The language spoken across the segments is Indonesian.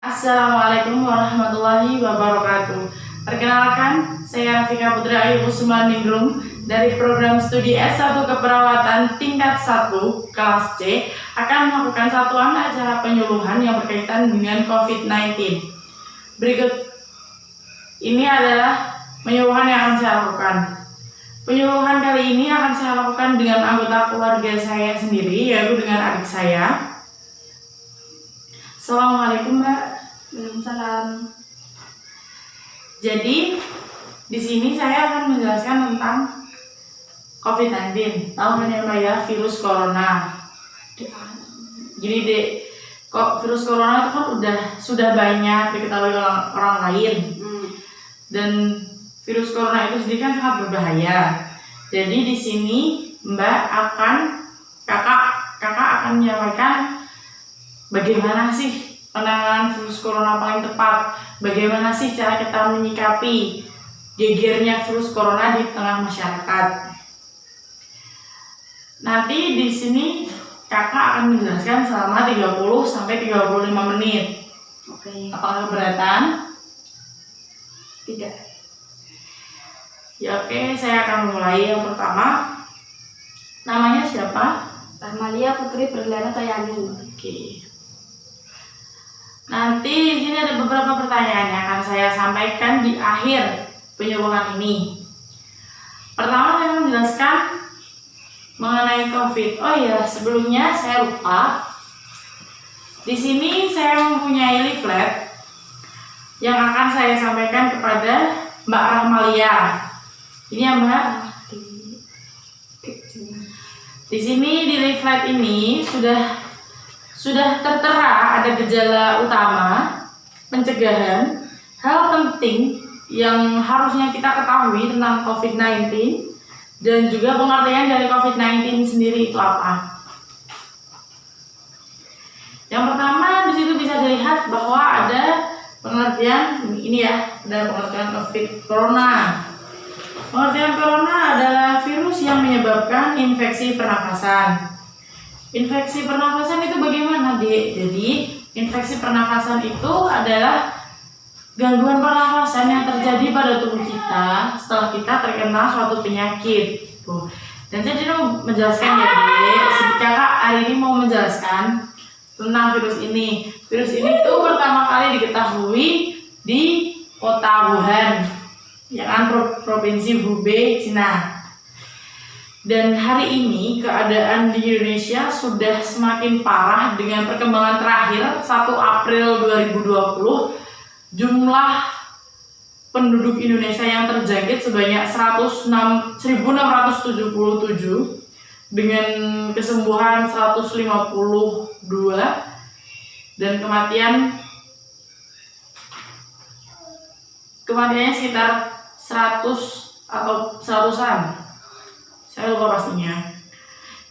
Assalamualaikum warahmatullahi wabarakatuh. Perkenalkan, saya Rafika Putri Ayu Kusuma Ningrum dari program studi S1 Keperawatan tingkat 1 kelas C akan melakukan satuan acara penyuluhan yang berkaitan dengan COVID-19. Berikut ini adalah penyuluhan yang akan saya lakukan. Penyuluhan kali ini akan saya lakukan dengan anggota keluarga saya sendiri, yaitu dengan adik saya. Assalamualaikum, Mbak. Waalaikumsalam. Jadi di sini saya akan menjelaskan tentang COVID-19. Tahu kan ya Mbak ya, virus corona. Jadi virus corona itu kan sudah banyak diketahui orang lain. Dan virus corona itu sendiri kan sangat berbahaya. Jadi di sini kakak akan menyampaikan bagaimana sih penanganan virus corona paling tepat? Bagaimana sih cara kita menyikapi gegernya virus corona di tengah masyarakat? Nanti di sini kakak akan menjelaskan selama 30-35 menit. Oke. Apakah keberatan? Tidak. Ya oke, saya akan mulai. Yang pertama, namanya siapa? Rahmalia Putri Berliana Tayani. Oke. Nanti di sini ada beberapa pertanyaan yang akan saya sampaikan di akhir penyuluhan ini. Pertama, saya akan menjelaskan mengenai COVID. Oh iya, sebelumnya saya lupa. Di sini saya mempunyai leaflet yang akan saya sampaikan kepada Mbak Rahmalia. Ini ya Mbak. Di sini di leaflet ini sudah tertera ada gejala utama, pencegahan, hal penting yang harusnya kita ketahui tentang COVID-19 dan juga pengertian dari COVID-19 sendiri itu apa. Yang pertama di situ bisa dilihat bahwa ada pengertian ini ya, ada pengertian COVID corona. Pengertian corona adalah virus yang menyebabkan infeksi pernafasan. Infeksi pernafasan itu bagaimana, Dek? Jadi, infeksi pernafasan itu adalah gangguan pernafasan yang terjadi pada tubuh kita setelah kita terkena suatu penyakit. Dan saya mau menjelaskan ya, Dek. Kakak hari ini mau menjelaskan tentang virus ini. Virus ini itu pertama kali diketahui di kota Wuhan, ya kan, provinsi Hubei, Cina. Dan hari ini keadaan di Indonesia sudah semakin parah dengan perkembangan terakhir 1 April 2020. Jumlah penduduk Indonesia yang terjangkit sebanyak 106.677 dengan kesembuhan 152 dan kematiannya sekitar 100 atau 100-an. Saya lupa pastinya.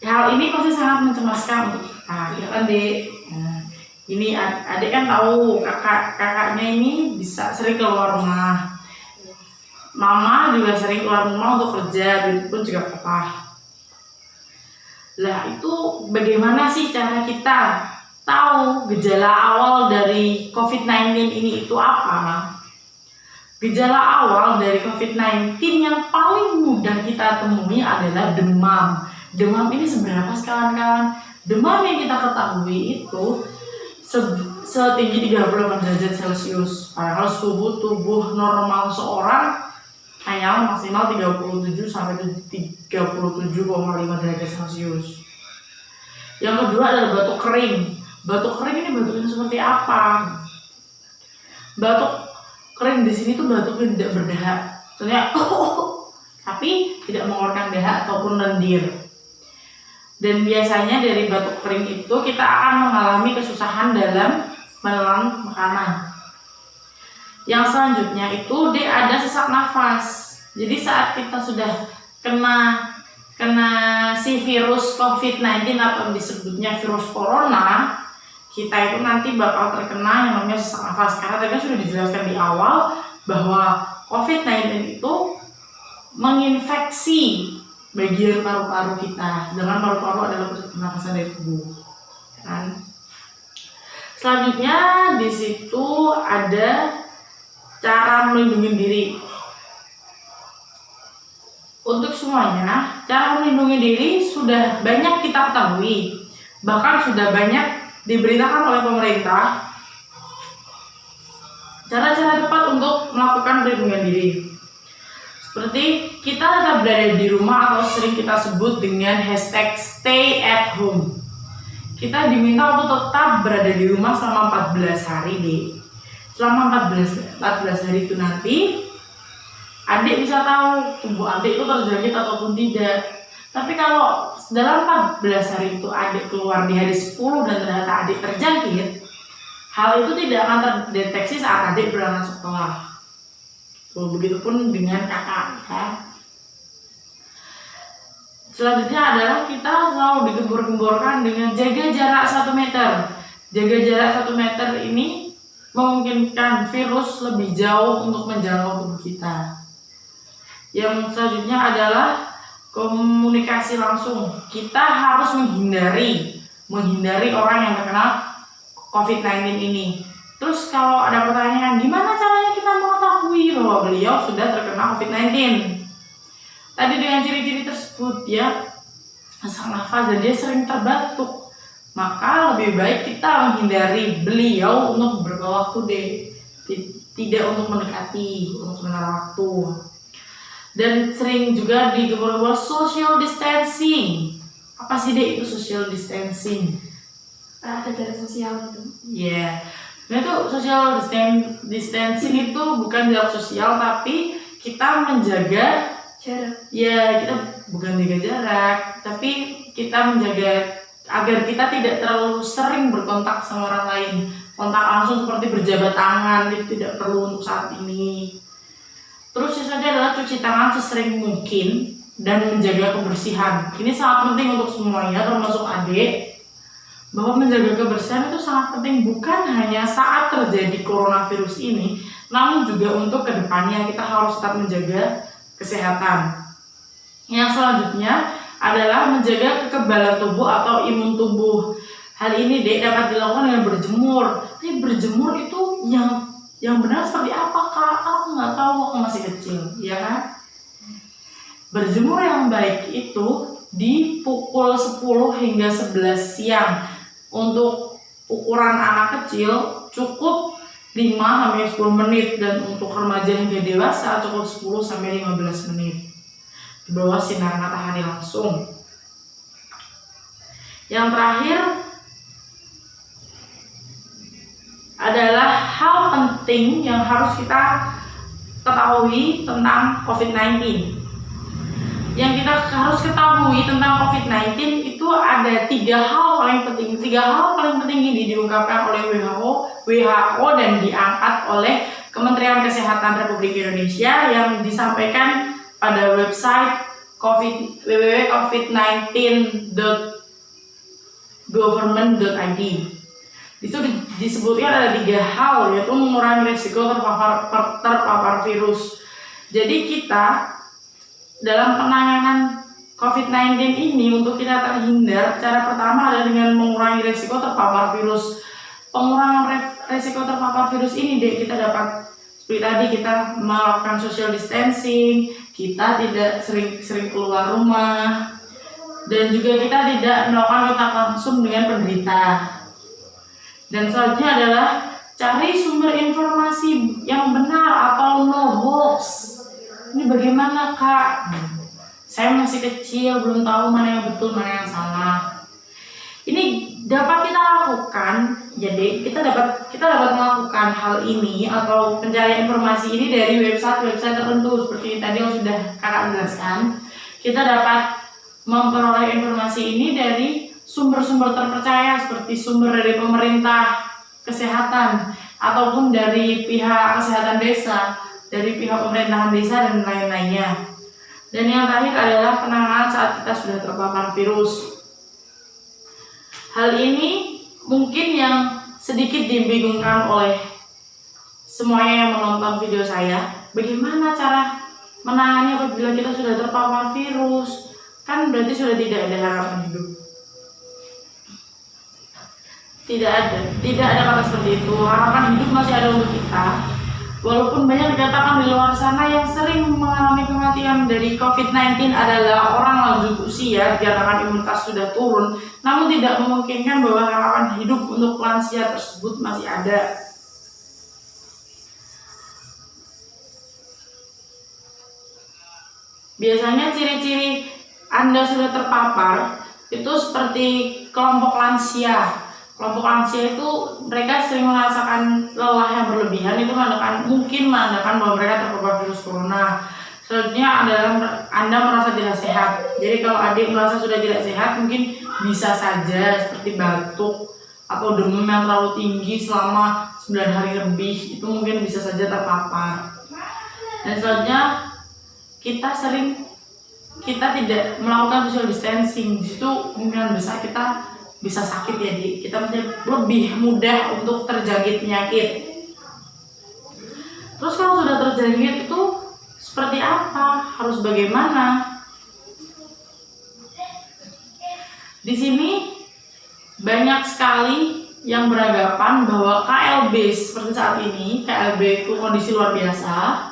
Hal ini pasti sangat mencemaskan untuk kita, ya kan, Dek? Nah, ini adik kan tahu kakaknya ini bisa sering keluar rumah. Mama juga sering keluar rumah untuk kerja, begitu pun juga papa. Lah itu bagaimana sih cara kita tahu gejala awal dari COVID-19 ini itu apa? Gejala awal dari COVID-19 yang paling mudah kita temui adalah demam. Demam ini seberapa sih kawan-kawan? Demam yang kita ketahui itu setinggi 38 derajat Celcius. Padahal suhu tubuh normal seorang hanya maksimal 37-37,5 derajat Celcius. Yang kedua adalah batuk kering. Batuk kering ini batuknya seperti apa? Batuk kering di sini tuh batuknya tidak berdahak, soalnya tapi tidak mengeluarkan dahak ataupun lendir. Dan biasanya dari batuk kering itu kita akan mengalami kesusahan dalam menelan makanan. Yang selanjutnya itu ada sesak nafas. Jadi saat kita sudah kena si virus COVID-19 atau disebutnya virus corona, kita itu nanti bakal terkena yang namanya sesak nafas. Karena tadi sudah dijelaskan di awal bahwa COVID-19 itu menginfeksi bagian paru-paru kita. Dengan paru-paru adalah pusat pernafasan dari tubuh. Kan? Selanjutnya di situ ada cara melindungi diri. Untuk semuanya, cara melindungi diri sudah banyak kita ketahui, bahkan sudah banyak diberitakan oleh pemerintah cara-cara tepat untuk melakukan perlindungan diri. Seperti kita tetap berada di rumah atau sering kita sebut dengan hashtag stay at home. Kita diminta untuk tetap berada di rumah selama 14 hari deh. Selama 14 hari itu nanti adik bisa tahu tubuh adik itu terjangkit ataupun tidak. Tapi kalau dalam 14 hari itu adik keluar di hari 10 dan ternyata adik terjangkit, hal itu tidak akan terdeteksi saat adik berangkat sekolah. Begitupun dengan kakak ya. Selanjutnya adalah kita selalu digembor-gemborkan dengan jaga jarak 1 meter. Jaga jarak 1 meter ini memungkinkan virus lebih jauh untuk menjangkau tubuh kita. Yang selanjutnya adalah komunikasi langsung. Kita harus menghindari orang yang terkena COVID-19 ini. Terus kalau ada pertanyaan, gimana caranya kita mengetahui bahwa beliau sudah terkena COVID-19? Tadi dengan ciri-ciri tersebut ya, sesak nafas dan dia sering terbatuk, maka lebih baik kita menghindari beliau untuk beberapa waktu deh, tidak untuk mendekati, untuk sementara waktu. Dan sering juga digembor-gembor social distancing. Apa sih deh itu social distancing? Ada jarak sosial itu. Iya. Nah itu social distancing itu bukan jarak sosial, tapi kita menjaga jarak. Ya, kita bukan jaga jarak, tapi kita menjaga agar kita tidak terlalu sering berkontak sama orang lain. Kontak langsung seperti berjabat tangan itu tidak perlu untuk saat ini. Terus sisanya adalah cuci tangan sesering mungkin dan menjaga kebersihan. Ini sangat penting untuk semuanya, termasuk adik, bahwa menjaga kebersihan itu sangat penting bukan hanya saat terjadi coronavirus ini, namun juga untuk kedepannya kita harus tetap menjaga kesehatan. Yang selanjutnya adalah menjaga kekebalan tubuh atau imun tubuh. Hal ini dapat dilakukan dengan berjemur. Tapi berjemur itu yang benar seperti apa kak? Aku nggak tahu, aku masih kecil, ya kan? Berjemur yang baik itu di pukul 10 hingga 11 siang. Untuk ukuran anak kecil cukup 5-10 menit dan untuk remaja hingga dewasa cukup 10-15 menit di bawah sinar matahari langsung. Yang terakhir adalah hal penting yang harus kita ketahui tentang COVID-19. Yang kita harus ketahui tentang COVID-19 itu ada 3 hal paling penting. 3 hal paling penting ini diungkapkan oleh WHO dan diangkat oleh Kementerian Kesehatan Republik Indonesia yang disampaikan pada website www.covid19.government.id. Itu disebutkan ada 3 hal, yaitu mengurangi risiko terpapar virus. Jadi kita dalam penanganan COVID-19 ini untuk kita terhindar, cara pertama adalah dengan mengurangi risiko terpapar virus. Pengurangan risiko terpapar virus ini kita dapat seperti tadi kita melakukan social distancing, kita tidak sering keluar rumah, dan juga kita tidak melakukan kontak langsung dengan penderita. Dan selanjutnya adalah cari sumber informasi yang benar atau no hoax. Ini bagaimana kak? Saya masih kecil, belum tahu mana yang betul, mana yang salah. Ini dapat kita lakukan, jadi kita dapat melakukan hal ini atau pencarian informasi ini dari website tertentu seperti tadi yang sudah kakak jelaskan. Kita dapat memperoleh informasi ini dari sumber-sumber terpercaya seperti sumber dari pemerintah kesehatan ataupun dari pihak kesehatan desa, dari pihak pemerintahan desa dan lain-lainnya. Dan yang terakhir adalah penanganan saat kita sudah terpapar virus. Hal ini mungkin yang sedikit dibingungkan oleh semuanya yang menonton video saya. Bagaimana cara menangani apabila kita sudah terpapar virus? Kan berarti sudah tidak ada harapan hidup. Tidak ada kata seperti itu. Harapan hidup masih ada untuk kita. kita. Walaupun banyak dikatakan di luar sana yang sering mengalami kematian dari COVID-19 adalah orang lanjut usia dikarenakan imunitas sudah turun, namun tidak memungkinkan bahwa harapan hidup untuk lansia tersebut masih ada. Biasanya ciri-ciri Anda sudah terpapar itu seperti kelompok lansia. Kelompok lansia itu mereka sering merasakan lelah yang berlebihan, itu mungkin menandakan bahwa mereka terpapar virus corona. Selanjutnya adalah Anda merasa tidak sehat. Jadi kalau adik merasa sudah tidak sehat, mungkin bisa saja seperti batuk atau demam yang terlalu tinggi selama 9 hari lebih, itu mungkin bisa saja terpapar. Dan selanjutnya kita tidak melakukan social distancing, di situ kemungkinan besar kita bisa sakit ya, kita lebih mudah untuk terjangkit penyakit. Terus kalau sudah terjangkit itu seperti apa? Harus bagaimana? Di sini banyak sekali yang beranggapan bahwa KLB seperti saat ini, KLB itu kondisi luar biasa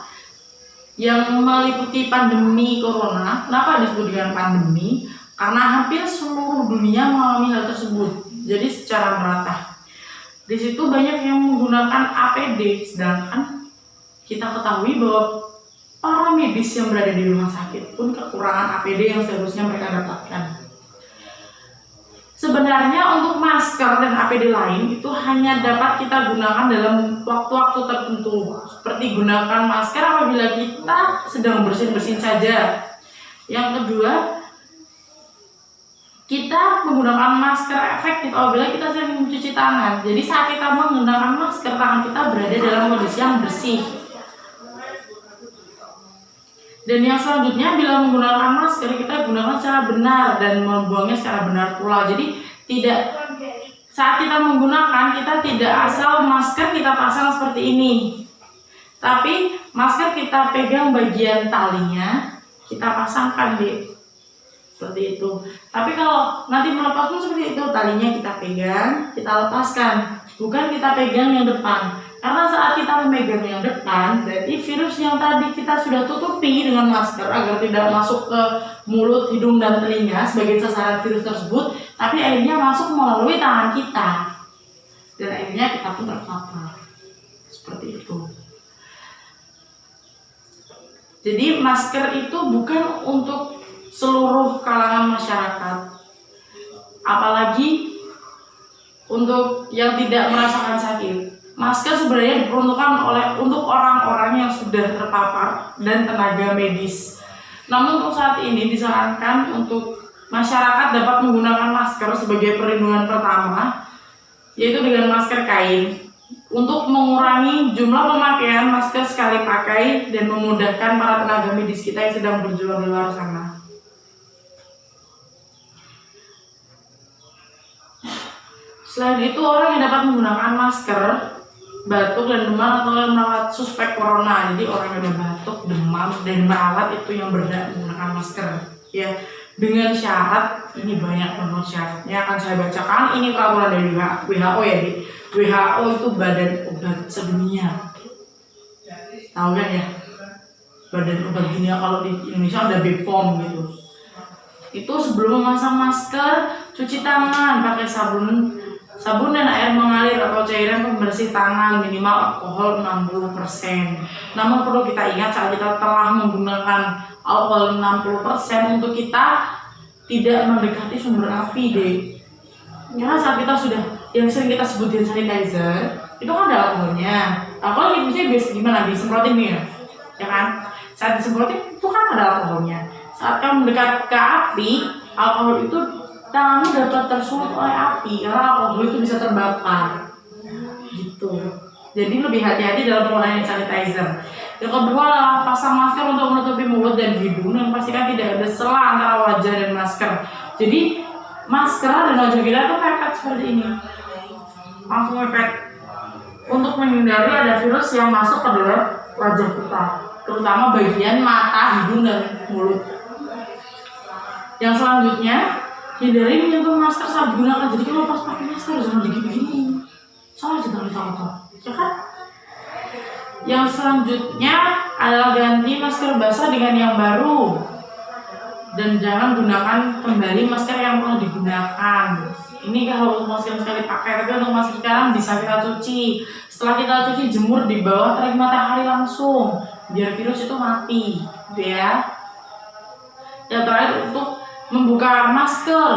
yang meliputi pandemi corona. Kenapa disebut dengan pandemi? Karena hampir seluruh dunia mengalami hal tersebut. Jadi secara merata. Di situ banyak yang menggunakan APD, sedangkan kita ketahui bahwa para medis yang berada di rumah sakit pun kekurangan APD yang seharusnya mereka dapatkan. Sebenarnya untuk masker dan APD lain itu hanya dapat kita gunakan dalam waktu-waktu tertentu. Seperti gunakan masker apabila kita sedang bersin-bersin saja. Yang kedua, kita menggunakan masker efektif apabila kita sering mencuci tangan. Jadi saat kita menggunakan masker, tangan kita berada dalam kondisi yang bersih. Dan yang selanjutnya, bila menggunakan masker, kita gunakan secara benar dan membuangnya secara benar pula. Jadi saat kita menggunakan, kita tidak asal masker kita pasang seperti ini, tapi masker kita pegang bagian talinya, kita pasangkan seperti itu. Tapi kalau nanti melepas pun seperti itu, talinya kita pegang, kita lepaskan, bukan kita pegang yang depan. Karena saat kita memegang yang depan, berarti virus yang tadi kita sudah tutupi dengan masker agar tidak masuk ke mulut, hidung, dan telinga sebagai sasaran virus tersebut, tapi akhirnya masuk melalui tangan kita, dan akhirnya kita pun terpapar. Seperti itu. Jadi masker itu bukan untuk seluruh kalangan masyarakat, apalagi untuk yang tidak merasakan sakit. Masker sebenarnya diperuntukkan untuk orang-orang yang sudah terpapar dan tenaga medis. Namun untuk saat ini disarankan untuk masyarakat dapat menggunakan masker sebagai perlindungan pertama, yaitu dengan masker kain, untuk mengurangi jumlah pemakaian masker sekali pakai dan memudahkan para tenaga medis kita yang sedang berjuang di luar sana. Selain itu, orang yang dapat menggunakan masker, batuk dan demam atau yang merawat suspek corona. Jadi orang yang udah batuk, demam dan merawat itu yang berhak menggunakan masker. Ya, dengan syarat, ini banyak banget syaratnya, akan saya bacakan. Ini peraturan dari WHO ya, di WHO itu Badan Obat Sedunia. Tahu kan ya? Badan Obat Dunia, kalau di Indonesia ada BPOM gitu. Itu sebelum memasang masker, cuci tangan pakai sabun dan air mengalir atau cairan pembersih tangan minimal alkohol 60%. Namun perlu kita ingat saat kita telah menggunakan alkohol 60% untuk kita tidak mendekati sumber api Karena saat kita sudah yang sering kita sebutin sanitizer, itu kan ada alkoholnya. Alkohol itu biasanya gimana? Disemprotin nih ya kan? Saat disemprotin itu kan ada alkoholnya. Saat kamu mendekat ke api, alkohol itu tanganmu dapat tersulut oleh api karena alkohol itu bisa terbakar gitu. Jadi lebih hati-hati dalam penggunaan sanitizer. Yang kedua adalah pasang masker untuk menutupi mulut dan hidung dan pastikan tidak ada sela antara wajah dan masker. Jadi masker dan wajah kita itu pepet seperti ini, langsung pepet untuk menghindari ada virus yang masuk ke dalam wajah kita, terutama bagian mata, hidung, dan mulut. Yang selanjutnya, hindari menyentuh masker saat digunakan. Jadi kalau pas pakai masker jangan begini, soalnya jangan ditaruh, ya kan? Yang selanjutnya adalah ganti masker basah dengan yang baru. Dan jangan gunakan kembali masker yang pernah digunakan. Ini kalau untuk masker sekali pakai, tapi untuk masker sekarang bisa kita cuci. Setelah kita cuci, jemur di bawah terik matahari langsung, biar virus itu mati, gitu ya. Yang terakhir untuk membuka masker.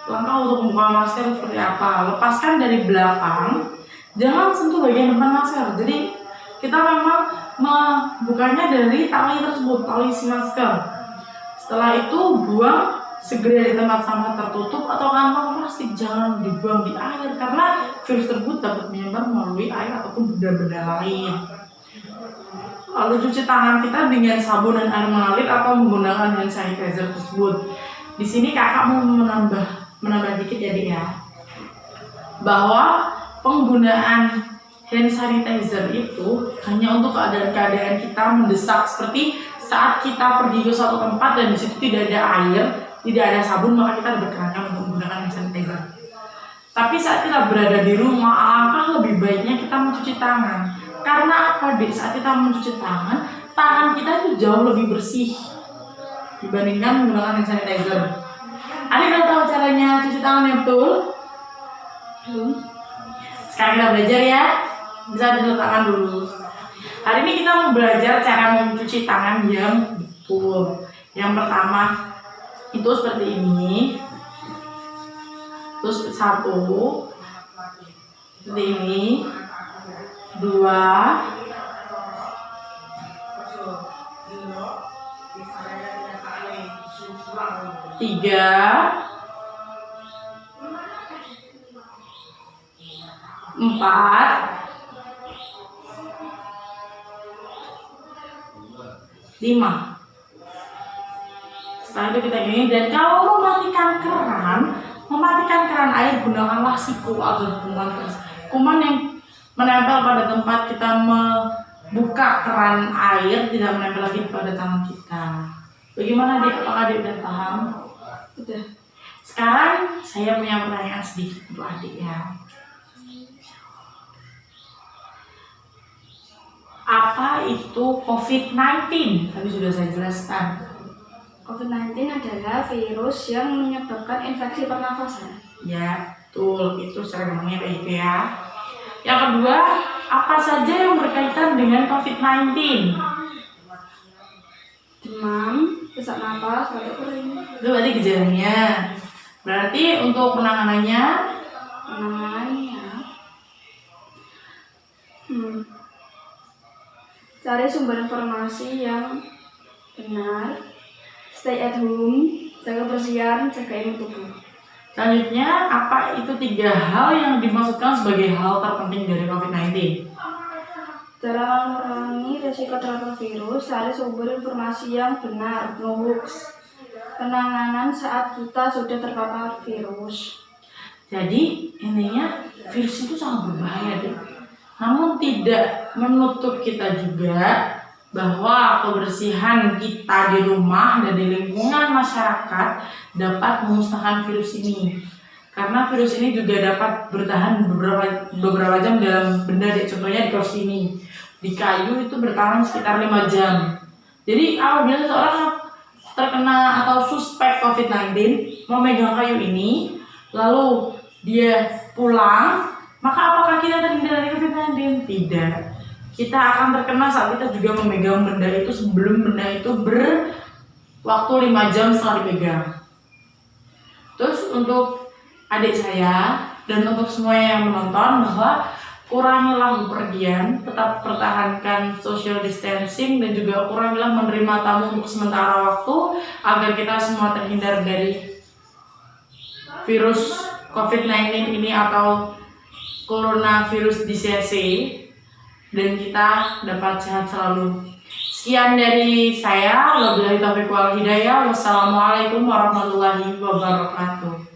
Langkah untuk membuka masker seperti apa? Lepaskan dari belakang, jangan sentuh bagian depan masker. Jadi kita memang membukanya dari tali tersebut, tali si masker. Setelah itu buang segera di tempat sampah tertutup atau kantong plastik, jangan dibuang di air karena virus tersebut dapat menyebar melalui air ataupun benda-benda lain. Lalu cuci tangan kita dengan sabun dan air mengalir atau menggunakan hand sanitizer tersebut. Di sini kakak mau menambah dikit ya Dik ya, bahwa penggunaan hand sanitizer itu hanya untuk keadaan-keadaan kita mendesak, seperti saat kita pergi ke suatu tempat dan di situ tidak ada air, tidak ada sabun, maka kita diperkenankan untuk menggunakan hand sanitizer. Tapi saat kita berada di rumah, alangkah lebih baiknya kita mencuci tangan. Karena apa Dek? Saat kita mencuci tangan, tangan kita itu jauh lebih bersih dibandingkan menggunakan hand sanitizer. Adik udah tahu caranya cuci tangan yang betul? Belum. Sekarang kita belajar ya. Bisa diletakkan dulu. Hari ini kita mau belajar cara mencuci tangan yang betul. Yang pertama itu seperti ini. Terus satu, seperti ini. Dua, tiga, empat, lima. Setelah itu kita gini, dan kalau mematikan keran air, gunakanlah siku agar kuman yang menempel pada tempat kita membuka keran air tidak menempel lagi pada tangan kita. Bagaimana Dik? Apakah Adik udah paham? Udah. Sekarang saya punya pertanyaan sedikit untuk Adik ya. Apa itu COVID-19? Tadi sudah saya jelaskan. COVID-19 adalah virus yang menyebabkan infeksi pernafasan. Ya, betul. Itu secara gampangnya kayak gitu ya. Yang kedua, apa saja yang berkaitan dengan COVID-19? Demam, sesak napas, batuk kering. Itu berarti gejalanya. Berarti untuk penanganannya, cari sumber informasi yang benar, stay at home, jaga kebersihan, jaga imun tubuh. selanjutnya apa itu 3 hal yang dimaksudkan sebagai hal terpenting dari COVID-19? Dalam mengurangi risiko terpapar virus, cari sumber informasi yang benar, no hoax. Penanganan saat kita sudah terpapar virus. Jadi intinya virus itu sangat berbahaya deh. Namun tidak menutup kita juga bahwa kebersihan kita di rumah dan di lingkungan masyarakat dapat memusnahkan virus ini. Karena virus ini juga dapat bertahan beberapa jam dalam benda, contohnya di kursi ini. Di kayu itu bertahan sekitar 5 jam. Jadi apabila seseorang terkena atau suspek COVID-19 memegang kayu ini, lalu dia pulang, maka apakah kita terhindar dari COVID-19? Tidak. Kita akan terkena saat kita juga memegang benda itu sebelum benda itu berwaktu 5 jam setelah dipegang. Terus untuk adik saya dan untuk semua yang menonton, bahwa kurangilah bepergian, tetap pertahankan social distancing, dan juga kurangilah menerima tamu untuk sementara waktu agar kita semua terhindar dari virus COVID-19 ini atau coronavirus disease, dan kita dapat sehat selalu. Sekian dari saya. Wabillahi taufiq wal hidayah. Wassalamualaikum warahmatullahi wabarakatuh.